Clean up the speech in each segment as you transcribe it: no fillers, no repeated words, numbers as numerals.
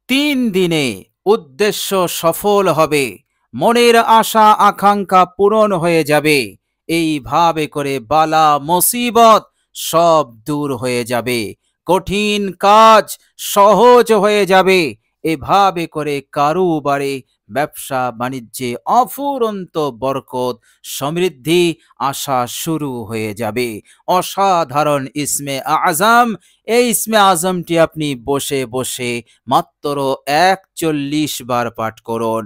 3 দিনে উদ্দেশ্য সফল হবে, মনের আশা আকাঙ্ক্ষা পূরণ হয়ে যাবে। এইভাবে করে বালা মুসিবত সব দূর হয়ে যাবে, কঠিন কাজ সহজ হয়ে যাবে। এভাবে করে কারোবারে ব্যবসা বাণিজ্যে অফুরন্ত বরকত সমৃদ্ধি আসা শুরু হয়ে যাবে। অসাধারণ ইসমে আজম, এই ইসমে আজমটি আপনি বসে বসে মাত্র 41 বার পাঠ করুন।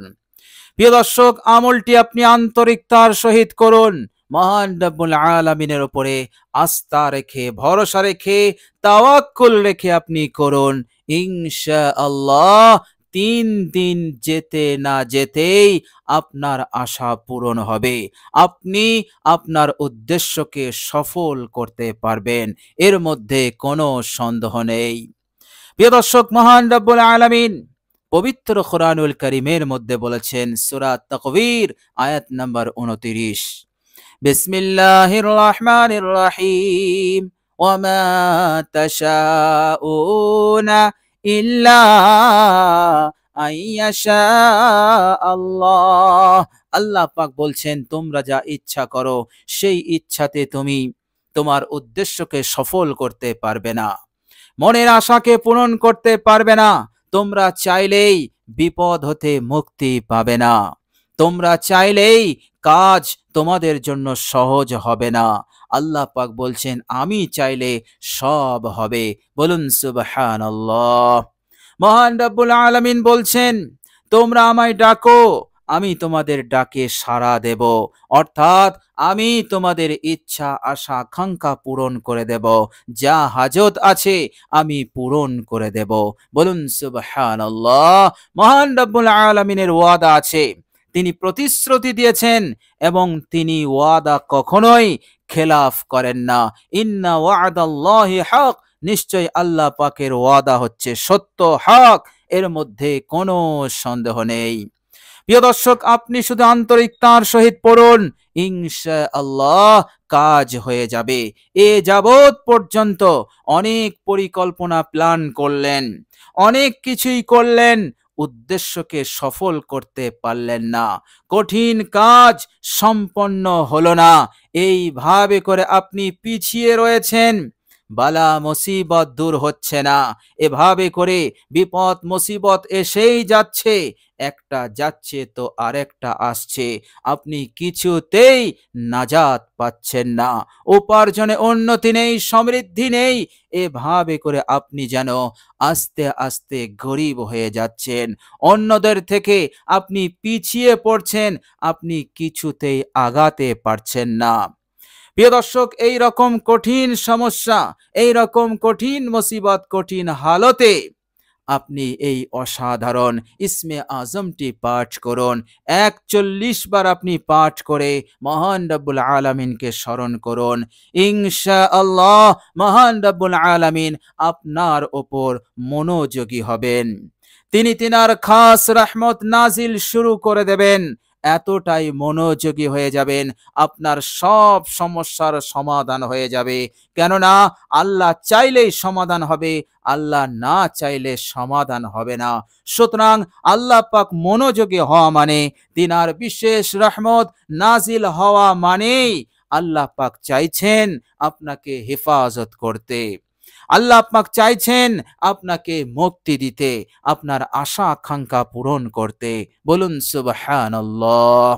প্রিয় দর্শক, আমলটি আপনি আন্তরিকতার সহিত করুন, মহান রব্বুল আলামিনের উপরে আস্থা রেখে, ভরসা রেখে, তাওয়াক্কুল রেখে আপনি করুন। ইনশাআল্লাহ 3 দিন যেতে না যেতেই আপনার আশা পূরণ হবে, আপনি আপনার উদ্দেশ্যকে সফল করতে পারবেন, এর মধ্যে কোনো সন্দেহ নেই। প্রিয় দর্শক, মহান রব্বুল আলামিন পবিত্র কোরআনুল কারীমের মধ্যে বলেছেন, সূরা তাকবীর আয়াত নাম্বার 29, বিসমিল্লাহির রহমানির রহিম, ওয়া মা তাশাউনা ইল্লা আইয়াশা আল্লাহ। আল্লাহ পাক বলছেন, তোমরা যা ইচ্ছা করো সেই ইচ্ছাতে তুমি তোমার উদ্দেশ্যকে সফল করতে পারবে না, মনের আশাকে পূরণ করতে পারবে না। তোমরা চাইলেই বিপদ হতে মুক্তি পাবে না, তোমরা চাইলেই কাজ তোমাদের জন্য সহজ হবে না। আল্লাহ পাক বলছেন, আমি চাইলে সব হবে। বলুন সুবহানাল্লাহ। মহান রব্বুল আলামিন বলছেন, তোমরা আমায় ডাকো, আমি তোমাদের ডাকে সাড়া দেব, অর্থাৎ আমি তোমাদের ইচ্ছা আশা আকাঙ্ক্ষা পূরণ করে দেব, যা হাজত আছে আমি পূরণ করে দেব। বলুন সুবহানাল্লাহ। মহান রব্বুল আলামিনের ওয়াদা আছে, তিনি প্রতিশ্রুতি দিয়েছেন এবং তিনি ওয়াদা কখনোই খেলাফ করেন না। ইন্না ওয়াদাল্লাহি হক, নিশ্চয় আল্লাহ পাকের ওয়াদা হচ্ছে সত্য, হক, এর মধ্যে কোনো সন্দেহ নেই। প্রিয় দর্শক, আপনি শুধু আন্তরিকতার সহিত পড়ুন, ইনশাআল্লাহ কাজ হয়ে যাবে। এ যাবৎ পর্যন্ত অনেক পরিকল্পনা প্ল্যান করলেন, অনেক কিছুই করলেন, উদ্দেশ্যকে সফল করতে পারলেন না, কঠিন কাজ সম্পন্ন হলো না। এইভাবে করে আপনি পিছিয়ে রয়েছেন, বালা মুসিবত দূর হচ্ছে না, এভাবে করে বিপদ মুসিবত এসেই যাচ্ছে, একটা যাচ্ছে তো আরেকটা আসছে, আপনি কিছুতেই নাজাত পাচ্ছেন না, উপার্জনে উন্নতি নেই, সমৃদ্ধি নেই। এভাবে করে আপনি যেন আস্তে আস্তে গরিব হয়ে যাচ্ছেন, অন্যদের থেকে আপনি পিছিয়ে পড়ছেন, আপনি কিছুতেই আগাতে পারছেন না। প্রিয় দর্শক, এই রকম কঠিন সমস্যা, এই রকম কঠিন মুসিবত, কঠিন হালতে আপনি এই অসাধারণ ইসমে আজমটি পাঠ করুন। 41 বার আপনি পাঠ করে মহান রব্বুল আলামিনকে স্মরণ করুন। ইনশাআল্লাহ মহান রব্বুল আলামিন আপনার ওপর মনোযোগী হবেন, তিনি তিনার খাস রহমত নাজিল শুরু করে দেবেন। এতটাই মনোযোগী হয়ে যাবেন, আপনার সব সমস্যার সমাধান হয়ে যাবে। কেননা আল্লাহ চাইলেই সমাধান হবে, আল্লাহ না চাইলে সমাধান হবে না। সুতরাং আল্লাহ পাক মনোযোগী হওয়া মানে, তিনার বিশেষ রহমত নাজিল হওয়া মানেই আল্লাহ পাক চাইছেন আপনাকে হেফাজত করতে, আল্লাহ পাক চাইছেন আপনাকে মুক্তি দিতে, আপনার আশা আকাঙ্ক্ষা পূরণ করতে। বলুন সুবহানাল্লাহ।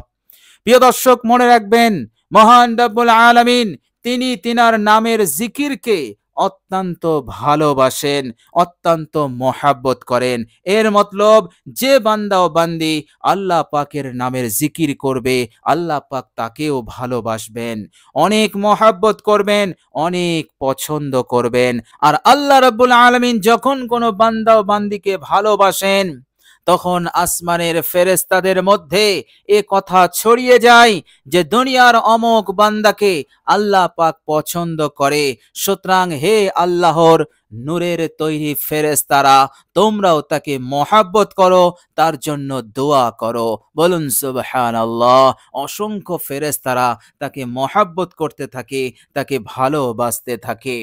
প্রিয় দর্শক, মনে রাখবেন, মহান রব্বুল আলামিন তিনি তিনার নামের জিকিরকে অত্যন্ত ভালোবাসেন, অত্যন্ত মহাব্বত করেন। এর মতলব, যে বান্দা ও বান্দি আল্লাহ পাকের নামের জিকির করবে, আল্লাহ পাক তাকেও ভালোবাসবেন, অনেক মহাব্বত করবেন, অনেক পছন্দ করবেন। আর আল্লাহ রাব্বুল আলামিন যখন কোনো বান্দা ও বান্দিকে ভালোবাসেন, তখন আসমানের ফেরেশতাদের মধ্যে এ কথা ছড়িয়ে যায় যে দুনিয়ার অমুক বান্দাকে আল্লাহ পাক পছন্দ করে। সুতরাং হে আল্লাহর নূরের তৈরি ফেরেশতারা, তোমরাও তাকে মহাব্বত করো, তার জন্য দোয়া করো। বলুন সুবহানাল্লাহ। অসংখ্য ফেরেশতারা তাকে মহাব্বত করতে থাকে, তাকে ভালোবাসতে থাকে।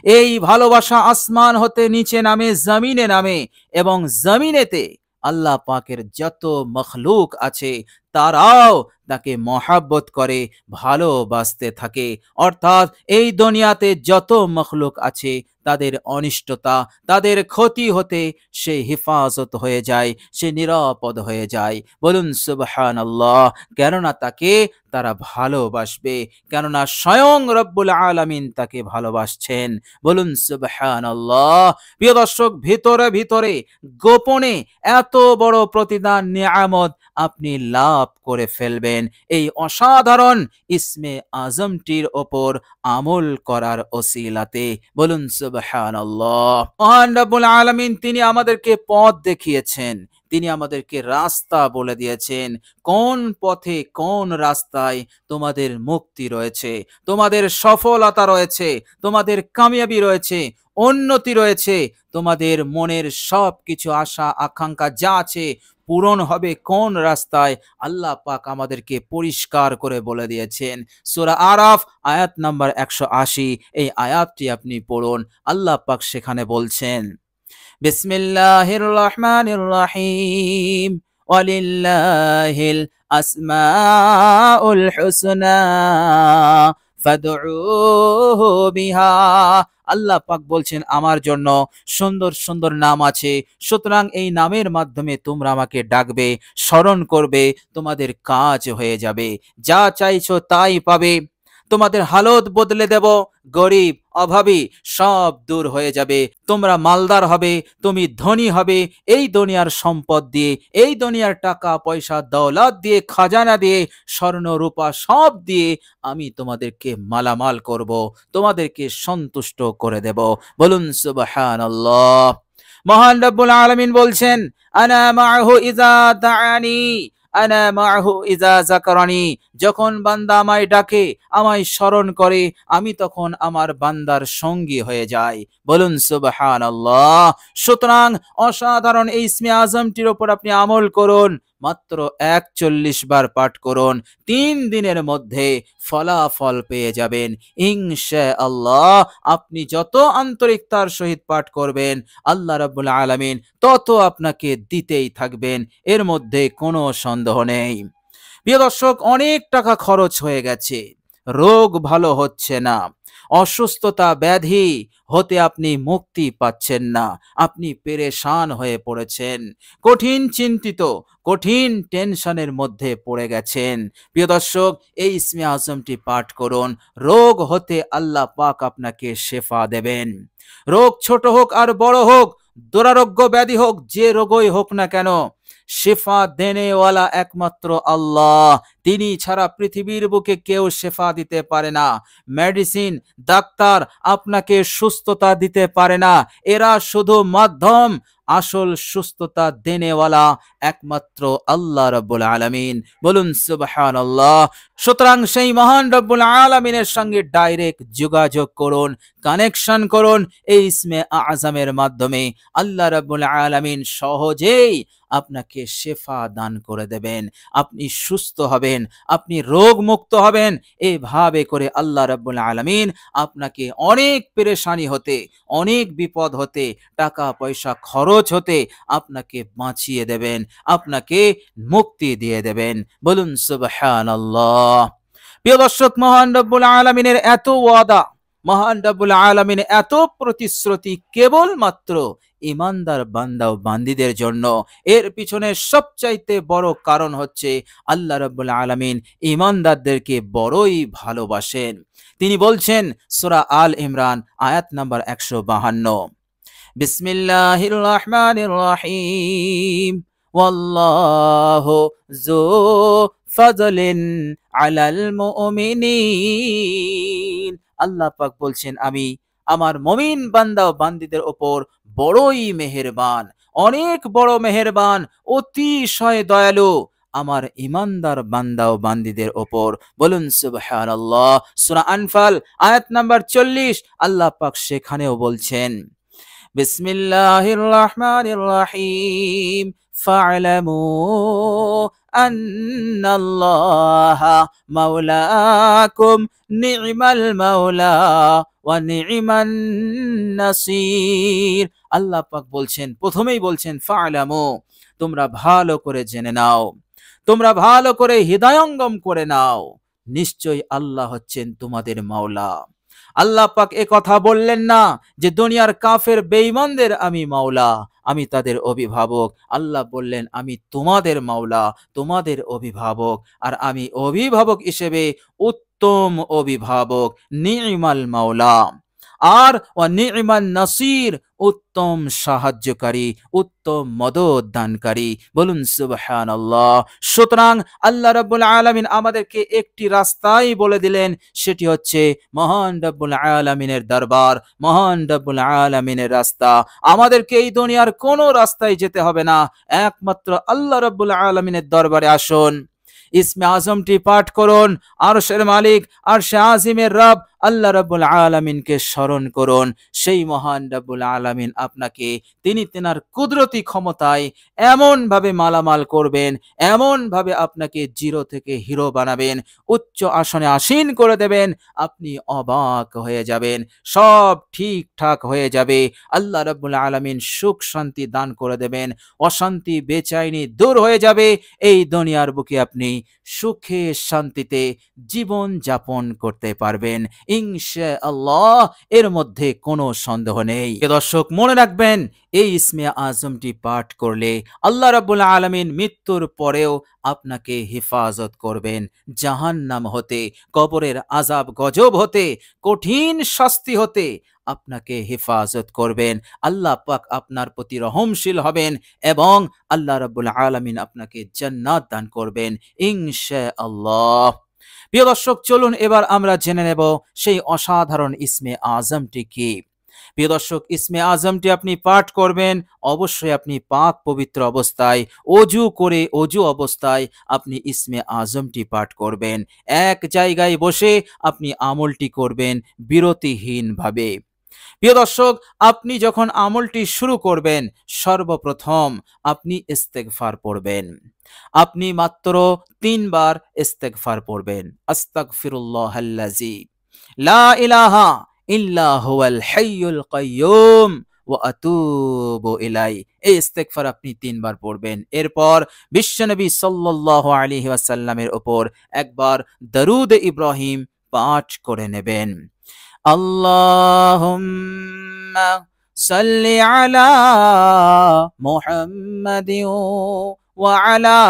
এই ভালোবাসা আসমান হতে নিচে নামে, জমিনে নামে, এবং জমিনেতে আল্লাহ পাকের যত মখলুক আছে তারাও তাকে মহাব্বত করে, ভালোবাসতে থাকে। অর্থাৎ এই দুনিয়াতে যত মখলুক আছে তাদের অনিষ্টতা, তাদের ক্ষতি হতে সে হেফাজত হয়ে যায়, সে নিরাপদ হয়ে যায়। বলুন সুবহানাল্লাহ। কেননা তাকে তারা ভালোবাসবে, কেননা স্বয়ং রব্বুল আলামিন তাকে ভালোবাসছেন। বলুন সুবহানাল্লাহ। প্রিয় দর্শক, ভিতরে ভিতরে গোপনে এত বড় প্রতিদান নিয়ামত আপনি লাভ করে ফেলবেন এই অসাধারণ ইসমে আজমটির ওপর আমল করার ওসিলাতে। বলুন সুবহানাল্লাহ। মহান রব্বুল আলামিন তিনি আমাদেরকে পথ দেখিয়েছেন, তিনি আমাদেরকে রাস্তা বলে দিয়েছেন। কোন পথে, কোন রাস্তায় তোমাদের মুক্তি রয়েছে, তোমাদের সফলতা রয়েছে, তোমাদের কামিয়াবি রয়েছে, উন্নতি রয়েছে, তোমাদের মনের সব কিছু আশা আকাঙ্ক্ষা যা আছে পূরণ হবে কোন রাস্তায়, আল্লাহ পাক আমাদেরকে পরিষ্কার করে বলে দিয়েছেন। সূরা আরাফ আয়াত নাম্বার 180, এই আয়াতটি আপনি পড়ুন। আল্লাহ পাক সেখানে বলছেন, বিসমিল্লাহির রহমানির রহিম, ওয়ালিল্লাহিল আসমাউল হুসনা ফাদউহু বিহা। আল্লাহ পাক বলছেন আমার জন্য সুন্দর সুন্দর নাম আছে, সুতরাং এই নামের মাধ্যমে তোমরা আমাকে ডাকবে, স্মরণ করবে, তোমাদের কাজ হয়ে যাবে, যা চাইছো তাই পাবে। তোমাদের হালত বদলে দেব, গরিব অভাবী সব দূর হয়ে যাবে, তোমরা মালদার হবে, তুমি ধনী হবে। এই দুনিয়ার সম্পদ দিয়ে, এই দুনিয়ার টাকা পয়সা দৌলত দিয়ে, খাজানা দিয়ে, স্বর্ণ রূপা সব দিয়ে আমি তোমাদেরকে মালামাল করব, তোমাদেরকে সন্তুষ্ট করে দেব। বলুন সুবহানাল্লাহ। মহান রব্বুল আলামিন বলছেন, আনা মাহু ইজা দাআনি, আনা মাহু ইজা যাকারানি। যখন বান্দা আমায় ডাকে, আমায় স্মরণ করে, আমি তখন আমার বান্দার সঙ্গী হয়ে যাই। বলুন সুবহানাল্লাহ। সুতরাং অসাধারণ এই ইসমে আজমটির উপর আপনি আমল করুন, মাত্র 41 বার পাঠ করুন, 3 দিনের মধ্যে ফলাফল পেয়ে যাবেন ইনশাআল্লাহ। আপনি যত আন্তরিকতার সহিত পাঠ করবেন, আল্লাহ রাব্বুল আলামিন তত আপনাকে দিতেই থাকবেন, এর মধ্যে কোনো সন্দেহ নেই। প্রিয় দর্শক, অনেক টাকা খরচ হয়ে গেছে, রোগ ভালো হচ্ছে না, অসুস্থতা ব্যাধি হতে আপনি মুক্তি পাচ্ছেন না, আপনি পেরেশান হয়ে পড়েছেন, কঠিন চিন্তিত, কঠিন টেনশনের মধ্যে পড়ে গেছেন। প্রিয় দর্শক, এই ইসমে আজমটি পাঠ করুন, রোগ হতে আল্লাহ পাক আপনাকে শেফা দেবেন। রোগ ছোট হোক আর বড় হোক, দুরারোগ্য ব্যাধি হোক, যে রোগই হোক না কেন, শেফা দেনেওয়ালা একমাত্র আল্লাহ। তিনি ছাড়া পৃথিবীর বুকে কেউ শেফা দিতে পারে না। মেডিসিন, ডাক্তার আপনাকে সুস্থতা দিতে পারে না, এরা শুধু মাধ্যম। আসল সুস্থতা দেনেওয়ালা একমাত্র আল্লাহ রাব্বুল আলামিন। বলুন সুবহানাল্লাহ। সুতরাং সেই মহান রব্বুল আলামিনের সঙ্গে ডাইরেক্ট যোগাযোগ করুন, কানেকশন করুন এই ইসমে আযমের মাধ্যমে। আল্লাহ রাব্বুল আলামিন সহজেই আপনাকে শেফা দান করে দেবেন, আপনি সুস্থ হবেন, আপনি রোগ মুক্ত হবেন। এইভাবে করে আল্লাহ রাব্বুল আলামিন আপনাকে অনেক পেরেশানি হতে, অনেক বিপদ হতে, টাকা পয়সা খরচ হতে আপনাকে বাঁচিয়ে দেবেন, আপনাকে মুক্তি দিয়ে দেবেন। বলুন সুবহানাল্লাহ। প্রিয় দর্শক, মহান রব্বুল আলামিনের এত ওয়াদা, মহান রব্বুল আলামিনের এত প্রতিশ্রুতি কেবলমাত্র ইমানদার বান্দা ও বান্দীদের জন্য। এর পিছনে সবচাইতে বড় কারণ হচ্ছে আল্লাহ রাব্বুল আলামিন ইমানদারদেরকে বড়ই ভালোবাসেন। তিনি বলছেন সূরা আল ইমরান আয়াত নাম্বার 152, বিসমিল্লাহির রহমানির রহিম, ওয়াল্লাহু যু ফাজলিন আলাল মুমিনিন। আল্লাহ পাক বলছেন, আমি আমার মুমিন বান্দা ও বান্দীদের উপর বড়ই মেহেরবান, অনেক বড় মেহেরবান, অতিশয় দয়ালু আমার ইমানদার বান্দা ও বান্দীদের উপর। বলুন সুবহানাল্লাহ। সূরা আনফাল আয়াত নাম্বার 40, আল্লাহ পাক সেখানেও বলছেন, বিসমিল্লাহির রহমানির রহিম, ফা'লামু আন্নাল্লাহা মাওলাকুম নি'মাল মাওলা ওয়া নি'মান নাসির। আল্লাহ পাক বলছেন, প্রথমেই বলছেন ফা'লামু, তোমরা ভালো করে জেনে নাও, তোমরা ভালো করে হৃদয়ঙ্গম করে নাও, নিশ্চয়ই আল্লাহ হচ্ছেন তোমাদের মাওলা। আল্লাহ পাক এ কথা বললেন না যে দুনিয়ার কাফের বেঈমানদের আমি মাওলা, আমি তাদের অভিভাবক। আল্লাহ বললেন আমি তোমাদের মাওলা, তোমাদের অভিভাবক, আর আমি অভিভাবক হিসেবে উত্তম অভিভাবক, নি'মাল মাওলা। আর ওয়া নি'মান নাসির, উত্তম সাহায্যকারী, উত্তম মদত দানকারী। বলুন সুবহানাল্লাহ। সুতরাং আল্লাহ রাব্বুল আলামিন আমাদেরকে একটি রাস্তাই বলে দিলেন, সেটি হচ্ছে মহান রাব্বুল আলামিনের দরবার, মহান রাব্বুল আলামিনের রাস্তা। আমাদেরকে এই দুনিয়ার কোনো রাস্তায় যেতে হবে না, একমাত্র আল্লাহ রাব্বুল আলামিনের দরবারে আসুন, ইসমে আজমটি পাঠ করুন, আরশের মালিক, আরশে আজিমের রব আল্লাহ রাব্বুল আলামিনকে স্মরণ করুন। সেই মহান রাব্বুল আলামিন আপনাকে তিনি তেনার কুদরতি ক্ষমতায় এমন ভাবে মালামাল করবেন, এমন ভাবে আপনাকে জিরো থেকে হিরো বানাবেন, উচ্চ আসনে আসীন করে দেবেন, আপনি অবাক হয়ে যাবেন, সব ঠিকঠাক হয়ে যাবে। আল্লাহ রাব্বুল আলামিন সুখ শান্তি দান করে দেবেন, অশান্তি বেচাইনি দূর হয়ে যাবে। এই দুনিয়ার বুকে আপনি সুখে শান্তিতে জীবন যাপন করতে পারবেন ইনশাআল্লাহ, এর মধ্যে কোনো সন্দেহ নেই। দর্শক মনে রাখবেন, এই ইসমে আজমটি পাঠ করলে আল্লাহ রাব্বুল আলামিন মৃত্যুর পরেও আপনাকে হেফাজত করবেন জাহান্নাম হতে, কবরের আযাব গজব হতে, কঠিন শাস্তি হতে আপনাকে হেফাজত করবেন। আল্লাহ পাক আপনার প্রতি রহমশীল হবেন এবং আল্লাহ রাব্বুল আলামিন আপনাকে জান্নাত দান করবেন ইনশাআল্লাহ। প্রিয় দর্শক, চলুন এবার আমরা জেনে নেব সেই অসাধারণ ইসমে আজমটি কি। প্রিয় দর্শক, ইসমে আজমটি আপনি পাঠ করবেন, অবশ্যই আপনি পাক পবিত্র অবস্থায়, অজু করে অজু অবস্থায় আপনি ইসমে আজমটি পাঠ করবেন। এক জায়গায় বসে আপনি আমলটি করবেন বিরতিহীনভাবে। প্রিয় দর্শক, আপনি যখন আমলটি শুরু করবেন, সর্বপ্রথম আপনি ইস্তেগফার পড়বেন। আপনি মাত্র 3 বার ইস্তেগফার পড়বেন। আস্তাগফিরুল্লাহাল্লাযী লা ইলাহা ইল্লা হুয়াল হাইয়ুল কাইয়্যুম ওয়া আতুবু ইলাই। এই ইস্তেগফার আপনি 3 বার পড়বেন। এরপর বিশ্বনবী সাল্লাল্লাহু আলাইহি ওয়াসাল্লামের উপর একবার দরুদ ইব্রাহিম পাঠ করে নেবেন। আল্লাহুম্মা সাল্লি আলা মুহাম্মাদিন ওয়া আলা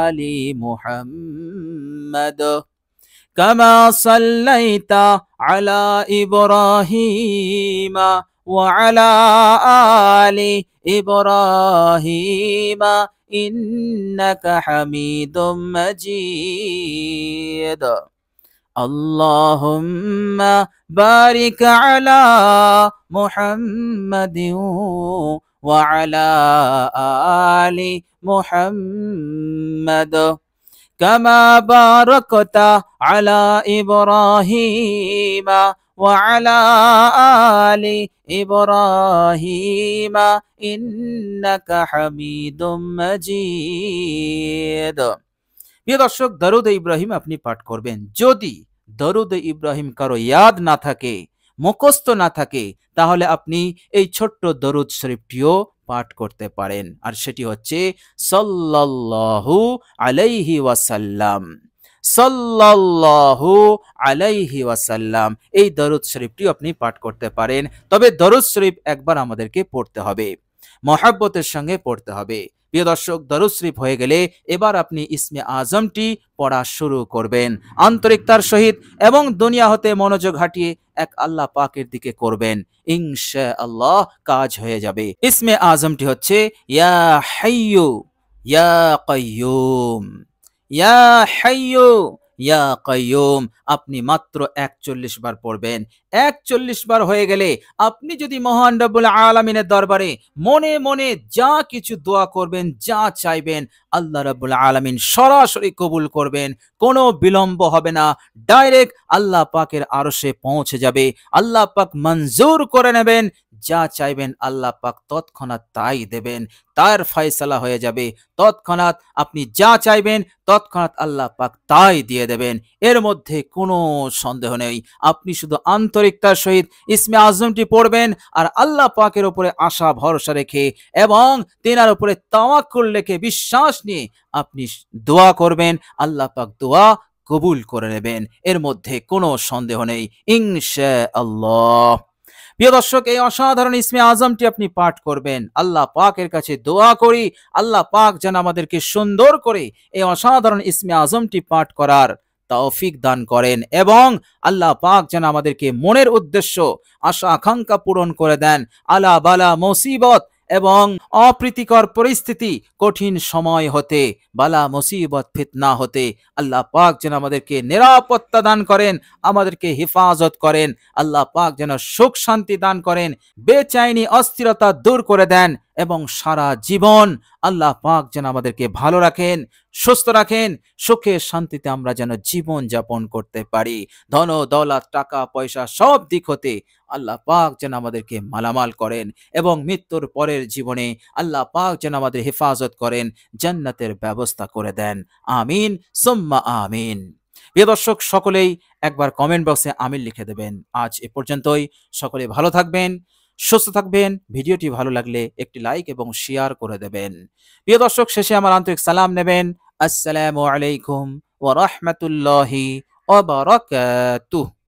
আলি মুহাম্মাদ কামা সাল্লাইতা আলা ইব্রাহিম ওয়া আলা আলি ইব্রাহিম ইন্নাকা হামিদুম মাজিদ। আল্লাহুম্মা বারিক আলা মুহাম্মাদিন ওয়া আলা আলি মুহাম্মাদ কামা বারাকতা আলা ইব্রাহিম ওয়া আলা আলি ইব্রাহিম ইন্নাকা হামিদুম মাজিদ। প্রিয় দর্শক, দরুদ ইব্রাহিম আপনি পাঠ করবেন। যদি দরুদ ইব্রাহিম কারো ইয়াদ না থাকে, মুখস্থ না থাকে, তাহলে আপনি এই ছোট্ট দরুদ শরীফটিও পাঠ করতে পারেন, আর সেটি হচ্ছে সাল্লাল্লাহু আলাইহি ওয়াসাল্লাম, সাল্লাল্লাহু আলাইহি ওয়াসাল্লাম। এই দরুদ শরীফটিও আপনি পাঠ করতে পারেন। তবে দরুদ শরীফ একবার আমাদেরকে পড়তে হবে, মহব্বতের সঙ্গে পড়তে হবে। প্রিয় দর্শক, দরুদ শরীফ হয়ে গেলে এবার আপনি ইসমে আজমটি পড়া শুরু করবেন আন্তরিকতার সহিত এবং দুনিয়া হতে মনোযোগ হাটিয়ে এক আল্লাহ পাকের দিকে করবেন। ইনশাআল্লাহ কাজ হয়ে যাবে। ইসমে আজমটি হচ্ছে ইয়া হাইয়ু ইয়া কাইয়ুম, ইয়া হাইয়ু ইয়া কাইয়ুম। আপনি মাত্র 41 বার পড়বেন। 41 বার হয়ে গেলে আপনি যদি মহান রব্বুল আলামিনের দরবারে মনে মনে যা কিছু দোয়া করবেন, যা চাইবেন, আল্লাহ রব্বুল আলামিন সরাসরি কবুল করবেন। কোনো বিলম্ব হবে না, ডাইরেক্ট আল্লাহ পাকের আরশে পৌঁছে যাবে। আল্লাহ পাক মঞ্জুর করে নেবেন যা চাইবেন আল্লাহ পাক তৎক্ষণাৎ তাই দেবেন, তার ফয়সালা হয়ে যাবে তৎক্ষণাৎ। আপনি যা চাইবেন তৎক্ষণাৎ আল্লাহ পাক তাই দিয়ে দেবেন, এর মধ্যে কোনো সন্দেহ নেই। আপনি শুধু আন্তরিকতার সহিত ইসমে আজমটি পড়বেন আর আল্লাহ পাকের উপরে আশা ভরসা রেখে এবং তেনার উপরে তাওয়াক্কুল রেখে বিশ্বাস নিয়ে আপনি দোয়া করবেন, আল্লাহ পাক দোয়া কবুল করে নেবেন, এর মধ্যে কোনো সন্দেহ নেই ইনশাআল্লাহ। প্রিয় দর্শক, এই অসাধারণ ইসমে আজমটি আপনি পাঠ করবেন। আল্লাহ পাকের কাছে দোয়া করি আল্লাহ পাক যেন আমাদেরকে সুন্দর করে এই অসাধারণ ইসমে আজমটি পাঠ করার তৌফিক দান করেন এবং আল্লাহ পাক যেন আমাদেরকে মনের উদ্দেশ্য আশা আকাঙ্ক্ষা পূরণ করে দেন। আলা বালা মুসিবত এবং অপ্রীতিকর পরিস্থিতি কঠিন সময় হতে, বালা মুসিবত ফিতনা হতে আল্লাহ পাক যেন আমাদেরকে নিরাপত্তা দান করেন, আমাদেরকে হেফাজত করেন। আল্লাহ পাক যেন সুখ শান্তি দান করেন, বেচাইনি অস্থিরতা দূর করে দেন এবং সারা জীবন আল্লাহ পাক যেন আমাদেরকে ভালো রাখেন, সুস্থ রাখেন, সুখে শান্তিতে আমরা যেন জীবন যাপন করতে পারি। ধন দৌলত টাকা পয়সা সব দিক হতে আল্লাহ পাক যেন আমাদেরকে মালামাল করেন এবং মৃত্যুর পরের জীবনে আল্লাহ পাক যেন আমাদের হেফাজত করেন, জান্নাতের ব্যবস্থা করে দেন। আমিন সুম্মা আমিন। প্রিয় দর্শক, সকলেই একবার কমেন্ট বক্সে আমিন লিখে দেবেন। আজ এ পর্যন্তই। সকলে ভালো থাকবেন, সুস্থ থাকবেন। ভিডিওটি ভালো লাগলে একটি লাইক এবং শেয়ার করে দেবেন। প্রিয় দর্শক, শেষে আমার আন্তরিক সালাম নেবেন। আসসালামু আলাইকুম ওয়া রাহমাতুল্লাহি ওয়া বারাকাতুহু।